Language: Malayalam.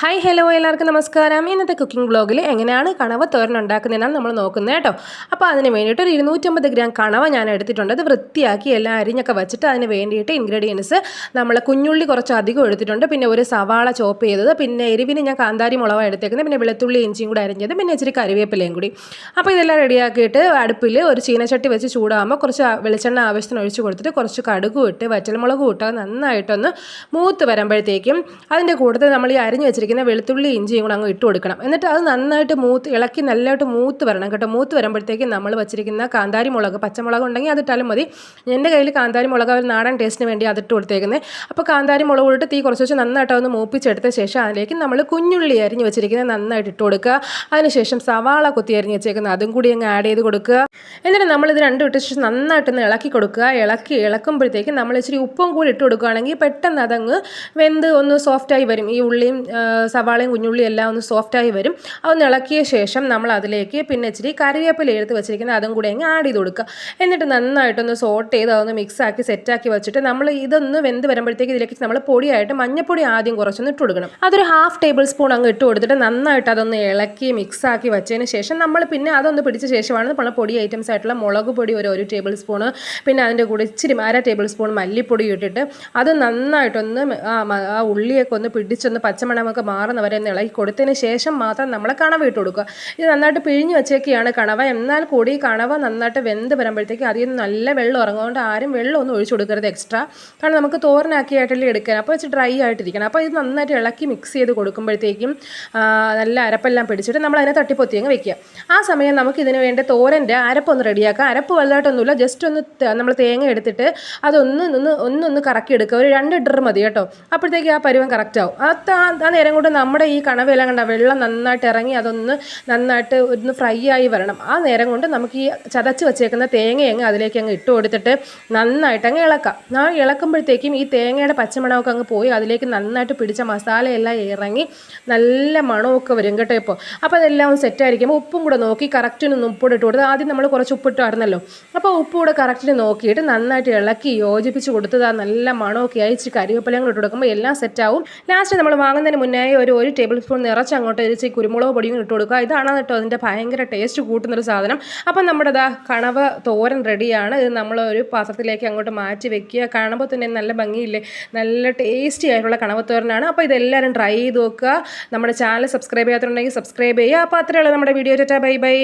ഹായ് ഹലോ എല്ലാവർക്കും നമസ്കാരം. ഇന്നത്തെ കുക്കിംഗ് ബ്ലോഗിൽ എങ്ങനെയാണ് കണവ തോരൻ ഉണ്ടാക്കുന്നതെന്നാണ് നമ്മൾ നോക്കുന്നത് കേട്ടോ. അപ്പോൾ അതിന് വേണ്ടിയിട്ട് ഒരു 250 ഗ്രാം കണവ ഞാൻ എടുത്തിട്ടുണ്ട്. അത് വൃത്തിയാക്കി എല്ലാം അരിഞ്ഞൊക്കെ വെച്ചിട്ട് അതിന് വേണ്ടിയിട്ട് ഇൻഗ്രീഡിയൻസ് നമ്മൾ കുഞ്ഞുള്ളി കുറച്ച് അധികം എടുത്തിട്ടുണ്ട്, പിന്നെ ഒരു സവാള ചോപ്പ് ചെയ്തത്, പിന്നെ എരിവിന് ഞാൻ കാന്താരി മുളക് എടുത്തേക്കുന്നത്, പിന്നെ വെളുത്തുള്ളി ഇഞ്ചിയും കൂടെ അരിഞ്ഞത്, പിന്നെ ഇച്ചിരി കറിവേപ്പിലയും കൂടി. അപ്പോൾ ഇതെല്ലാം റെഡിയാക്കിയിട്ട് അടുപ്പിൽ ഒരു ചീനച്ചട്ടി വെച്ച് ചൂടാകുമ്പോൾ കുറച്ച് വെളിച്ചെണ്ണ ആവശ്യത്തിന് ഒഴിച്ച് കൊടുത്തിട്ട് കുറച്ച് കടുകും ഇട്ട് വറ്റൽമുളകും ഇട്ട് നന്നായിട്ടൊന്ന് മൂത്ത് വരുമ്പോഴത്തേക്കും അതിൻ്റെ കൂട്ടത്തിൽ നമ്മൾ ഈ അരിഞ്ഞ് വെച്ചിരിക്കുന്ന വെളുത്തുള്ളി ഇഞ്ചിയും കൂടെ അങ്ങ് ഇട്ട് കൊടുക്കണം. എന്നിട്ട് അത് നന്നായിട്ട് ഇളക്കി നല്ലതായിട്ട് മൂത്ത് വരണം കേട്ടോ. മൂത്ത് വരുമ്പോഴത്തേക്കും നമ്മൾ വെച്ചിരിക്കുന്ന കാന്താരി മുളക്, പച്ചമുളക് ഉണ്ടെങ്കിൽ അതിട്ടാലും മതി. എൻ്റെ കയ്യിൽ കാന്താരി മുളക് ഒരു നാടൻ ടേസ്റ്റിന് വേണ്ടി അതിട്ട് കൊടുത്തേക്കുന്നത്. അപ്പോൾ കാന്താരി മുളക് ഇട്ട് തീ കുറച്ച് നന്നായിട്ട് ഒന്ന് മൂപ്പിച്ചെടുത്ത ശേഷം അതിലേക്ക് നമ്മൾ കുഞ്ഞുള്ളി അരിഞ്ഞ് വെച്ചിരിക്കുന്നത് നന്നായിട്ട് ഇട്ട് കൊടുക്കുക. അതിനുശേഷം സവാള കൊത്തി അരിഞ്ഞ് വെച്ചേക്കുന്നത് അതും കൂടി അങ്ങ് ആഡ് ചെയ്ത് കൊടുക്കുക. എന്നിട്ട് നമ്മളിത് രണ്ടും ഇട്ട ശേഷം നന്നായിട്ടൊന്ന് ഇളക്കി കൊടുക്കുക. ഇളക്കുമ്പോഴത്തേക്കും നമ്മൾ ഇച്ചിരി ഉപ്പും കൂടി ഇട്ട് കൊടുക്കുകയാണെങ്കിൽ പെട്ടെന്ന് അതങ്ങ് വെന്ത് ഒന്ന് സോഫ്റ്റായി വരും. ഈ ഉള്ളിയും സവാളയും കുഞ്ഞുള്ളിയും എല്ലാം ഒന്ന് സോഫ്റ്റായി വരും. അതൊന്ന് ഇളക്കിയ ശേഷം നമ്മൾ അതിലേക്ക് പിന്നെ ഇച്ചിരി കറിവേപ്പില എടുത്ത് വെച്ചിരിക്കുന്നത് അതും കൂടി അങ്ങ് ആഡ് ചെയ്ത് കൊടുക്കുക. എന്നിട്ട് നന്നായിട്ടൊന്ന് സോട്ട് ചെയ്ത് അതൊന്ന് മിക്സാക്കി സെറ്റാക്കി വെച്ചിട്ട് നമ്മൾ ഇതൊന്ന് വെന്ത് വരുമ്പോഴത്തേക്ക് ഇതിലേക്ക് നമ്മൾ പൊടിയായിട്ട് മഞ്ഞപ്പൊടി ആദ്യം കുറച്ചൊന്ന് ഇട്ട് കൊടുക്കണം. അതൊരു 1/2 ടേബിൾ സ്പൂൺ അങ്ങ് ഇട്ട് കൊടുത്തിട്ട് നന്നായിട്ട് അതൊന്ന് ഇളക്കി മിക്സാക്കി വെച്ചതിന് ശേഷം നമ്മൾ പിന്നെ അതൊന്ന് പിടിച്ച ശേഷമാണ് നമ്മൾ പൊടി ഐറ്റംസ് ആയിട്ടുള്ള മുളക് പൊടി ഒരു ടേബിൾ സ്പൂണ്, പിന്നെ അതിൻ്റെ കൂടെ ഇച്ചിരി 1/2 ടേബിൾ സ്പൂൺ മല്ലിപ്പൊടി ഇട്ടിട്ട് അത് നന്നായിട്ടൊന്ന് ആ ഉള്ളിയൊക്കെ ഒന്ന് പിടിച്ചൊന്ന് പച്ചമണമൊക്കെ മാറുന്നവരെ ഒന്ന് ഇളക്കി കൊടുത്തതിന് ശേഷം മാത്രം നമ്മൾ കണവ ഇട്ട് കൊടുക്കുക. ഇത് നന്നായിട്ട് പിഴിഞ്ഞ് വെച്ചേക്കാണ് കണവ. എന്നാൽ കൂടി കണവ നന്നായിട്ട് വെന്ത് വരുമ്പോഴത്തേക്ക് അതിൽ നിന്ന് നല്ല വെള്ളം ഇറങ്ങുകൊണ്ട് ആരും വെള്ളം ഒന്നും ഒഴിച്ചു കൊടുക്കരുത് എക്സ്ട്രാ. കാരണം നമുക്ക് തോരനാക്കിയായിട്ടല്ലേ എടുക്കാൻ, അപ്പോൾ വെച്ച് ഡ്രൈ ആയിട്ടിരിക്കണം. അപ്പോൾ ഇത് നന്നായിട്ട് ഇളക്കി മിക്സ് ചെയ്ത് കൊടുക്കുമ്പോഴത്തേക്കും നല്ല അരപ്പെല്ലാം പിടിച്ചിട്ട് നമ്മൾ അതിനെ തട്ടിപ്പൊത്തി അങ്ങ് വെക്കുക. ആ സമയം നമുക്ക് ഇതിന് വേണ്ട തോരൻ്റെ അരപ്പൊന്ന് റെഡിയാക്കാം. അരപ്പ് വലുതായിട്ടൊന്നുമില്ല, ജസ്റ്റ് ഒന്ന് നമ്മൾ തേങ്ങ എടുത്തിട്ട് അതൊന്ന് കറക്കി എടുക്കുക. ഒരു 2 ഇഡർ മതി കേട്ടോ. അപ്പോഴത്തേക്ക് ആ പരുവം കറക്റ്റ് ആവും. ആ നേരം കൊണ്ട് നമ്മുടെ ഈ കണവയെല്ലാം കണ്ട വെള്ളം നന്നായിട്ട് ഇറങ്ങി അതൊന്ന് നന്നായിട്ട് ഒന്ന് ഫ്രൈ ആയി വരണം. ആ നേരം കൊണ്ട് നമുക്ക് ഈ ചതച്ച് വെച്ചേക്കുന്ന തേങ്ങയങ്ങ് അതിലേക്ക് അങ്ങ് ഇട്ട് കൊടുത്തിട്ട് നന്നായിട്ട് അങ്ങ് ഇളക്കാം. ആ ഇളക്കുമ്പോഴത്തേക്കും ഈ തേങ്ങയുടെ പച്ചമണമൊക്കെ അങ്ങ് പോയി അതിലേക്ക് നന്നായിട്ട് പിടിച്ച മസാലയെല്ലാം ഇറങ്ങി നല്ല മണമൊക്കെ വരും കേട്ടോ. അപ്പോൾ അതെല്ലാം ഒന്ന് സെറ്റായിരിക്കുമ്പോൾ ഉപ്പും കൂടെ നോക്കി കറക്റ്റിനൊന്ന് ഉപ്പിട്ട് ഇട്ട് കൊടുത്ത് ആദ്യം നമ്മൾ കുറച്ച് ഉപ്പിട്ടായിരുന്നല്ലോ. അപ്പോൾ ഉപ്പ് കൂടെ കറക്റ്റിന് നോക്കിയിട്ട് നന്നായിട്ട് ഇളക്കി യോജിപ്പിച്ച് കൊടുത്തത് ആ നല്ല മണമൊക്കെ അയച്ച് കരിവേപ്പിലയും കൂടെ ഇട്ട് കൊടുക്കുമ്പോൾ എല്ലാം സെറ്റാവും. ലാസ്റ്റ് നമ്മൾ വാങ്ങുന്നതിന് മുന്നേ ഒരു ടേബിൾ സ്പൂൺ നിറച്ച് അങ്ങോട്ട് ഇരിച്ച് കുരുമുളക് പൊടിയും ഇട്ട് കൊടുക്കുക. ഇതാണ് കേട്ടോ അതിൻ്റെ ഭയങ്കര ടേസ്റ്റ് കൂട്ടുന്നൊരു സാധനം. അപ്പം നമ്മുടെ കണവ തോരൻ റെഡിയാണ്. ഇത് നമ്മളൊരു പാത്രത്തിലേക്ക് അങ്ങോട്ട് മാറ്റി വെക്കുക. കാണുമ്പോൾ തന്നെ നല്ല ഭംഗിയില്ലേ, നല്ല ടേസ്റ്റി ആയിട്ടുള്ള കണവത്തോരനാണ്. അപ്പോൾ ഇതെല്ലാവരും ട്രൈ ചെയ്ത് നോക്കുക. നമ്മുടെ ചാനൽ സബ്സ്ക്രൈബ് ചെയ്യാത്തുണ്ടെങ്കിൽ സബ്സ്ക്രൈബ് ചെയ്യുക. അപ്പോൾ അത്രയേ ഉള്ളൂ നമ്മുടെ വീഡിയോ. Bye bye.